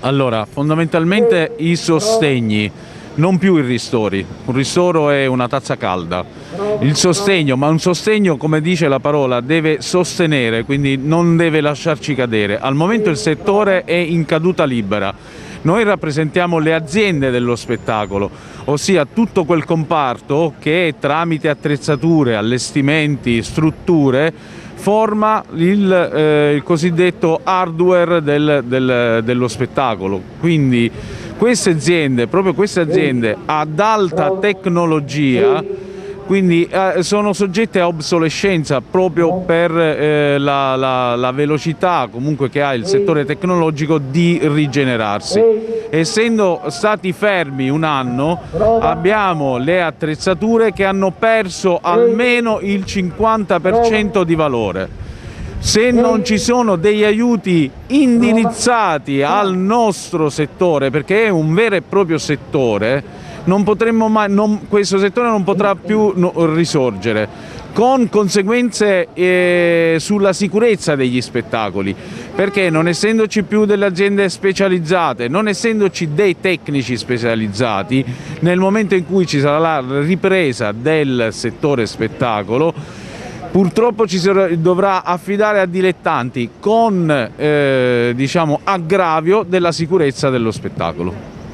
Allora, fondamentalmente i sostegni, non più i ristori. Un ristoro è una tazza calda. Il sostegno, ma un sostegno, come dice la parola, deve sostenere, quindi non deve lasciarci cadere. Al momento il settore è in caduta libera. Noi rappresentiamo le aziende dello spettacolo, ossia tutto quel comparto che tramite attrezzature, allestimenti, strutture forma il cosiddetto hardware dello spettacolo. Quindi queste aziende, proprio queste aziende ad alta tecnologia, quindi sono soggette a obsolescenza proprio per la velocità comunque che ha il settore tecnologico di rigenerarsi. Essendo stati fermi un anno, abbiamo le attrezzature che hanno perso almeno il 50% di valore. Se non ci sono degli aiuti indirizzati al nostro settore, perché è un vero e proprio settore, non potremmo mai, questo settore non potrà più risorgere, con conseguenze sulla sicurezza degli spettacoli, perché non essendoci più delle aziende specializzate, non essendoci dei tecnici specializzati, nel momento in cui ci sarà la ripresa del settore spettacolo, purtroppo ci si dovrà affidare a dilettanti con diciamo, aggravio della sicurezza dello spettacolo.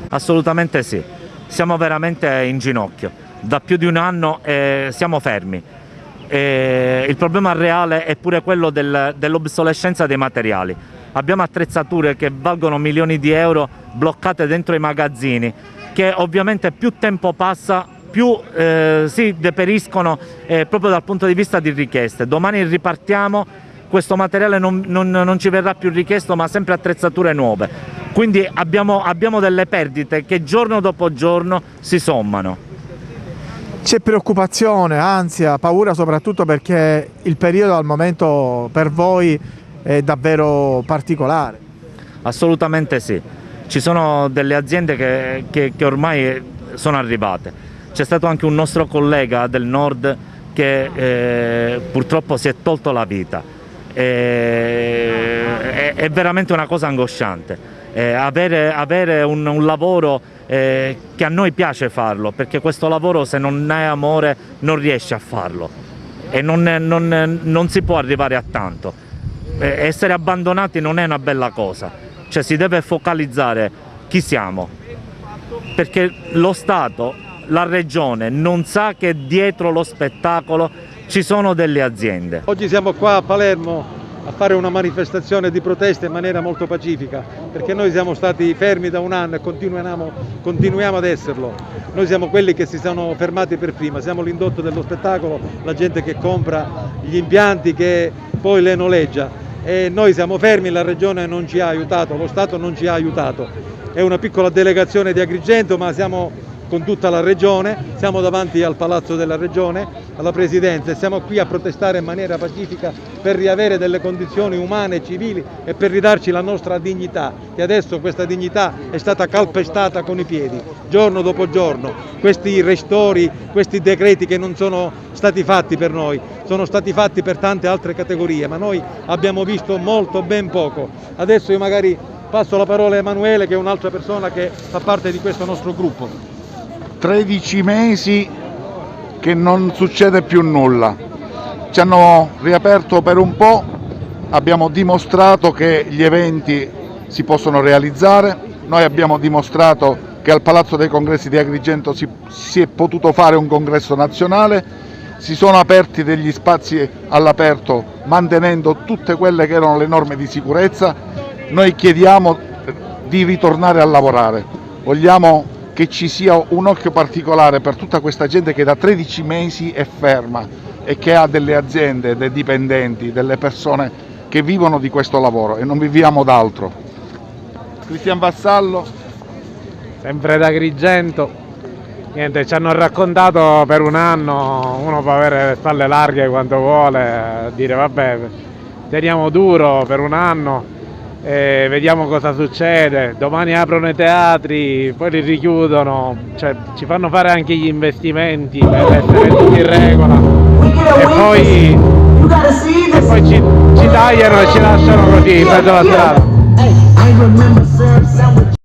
Assolutamente sì. Siamo veramente in ginocchio, da più di un anno siamo fermi. Il problema reale è pure quello dell'obsolescenza dei materiali. Abbiamo attrezzature che valgono milioni di euro bloccate dentro i magazzini, che ovviamente più tempo passa più si deperiscono proprio dal punto di vista di richieste. Domani ripartiamo, questo materiale non ci verrà più richiesto, ma sempre attrezzature nuove. Quindi abbiamo delle perdite che giorno dopo giorno si sommano. C'è preoccupazione, ansia, paura, soprattutto perché il periodo al momento per voi è davvero particolare. Assolutamente sì. Ci sono delle aziende che ormai sono arrivate. C'è stato anche un nostro collega del nord che purtroppo si è tolto la vita. È veramente una cosa angosciante. Avere un lavoro che a noi piace farlo, perché questo lavoro, se non hai amore, non riesci a farlo e non si può arrivare a tanto. Essere abbandonati non è una bella cosa, cioè si deve focalizzare chi siamo, perché lo Stato, la Regione non sa che dietro lo spettacolo ci sono delle aziende. Oggi siamo qua a Palermo a fare una manifestazione di protesta in maniera molto pacifica, perché noi siamo stati fermi da un anno e continuiamo ad esserlo. Noi siamo quelli che si sono fermati per prima, siamo l'indotto dello spettacolo, la gente che compra gli impianti, che poi le noleggia, e noi siamo fermi, la Regione non ci ha aiutato, lo Stato non ci ha aiutato. È una piccola delegazione di Agrigento, ma siamo con tutta la Regione, siamo davanti al Palazzo della Regione, alla Presidenza, e siamo qui a protestare in maniera pacifica per riavere delle condizioni umane e civili e per ridarci la nostra dignità, che adesso questa dignità è stata calpestata con i piedi, giorno dopo giorno. Questi ristori, questi decreti che non sono stati fatti per noi, sono stati fatti per tante altre categorie, ma noi abbiamo visto molto, ben poco. Adesso io magari passo la parola a Emanuele, che è un'altra persona che fa parte di questo nostro gruppo. 13 mesi che non succede più nulla, ci hanno riaperto per un po', abbiamo dimostrato che gli eventi si possono realizzare, noi abbiamo dimostrato che al Palazzo dei Congressi di Agrigento si è potuto fare un congresso nazionale, si sono aperti degli spazi all'aperto mantenendo tutte quelle che erano le norme di sicurezza. Noi chiediamo di ritornare a lavorare, vogliamo che ci sia un occhio particolare per tutta questa gente che da 13 mesi è ferma e che ha delle aziende, dei dipendenti, delle persone che vivono di questo lavoro e non viviamo d'altro. Cristian Vassallo. Sempre da Agrigento. Niente, ci hanno raccontato per un anno, uno può avere le spalle larghe quanto vuole, dire vabbè, teniamo duro per un anno, vediamo cosa succede, domani aprono i teatri, poi li richiudono, cioè ci fanno fare anche gli investimenti per essere tutti in regola e poi ci tagliano e ci lasciano così in mezzo alla strada. I remember syrup sandwich.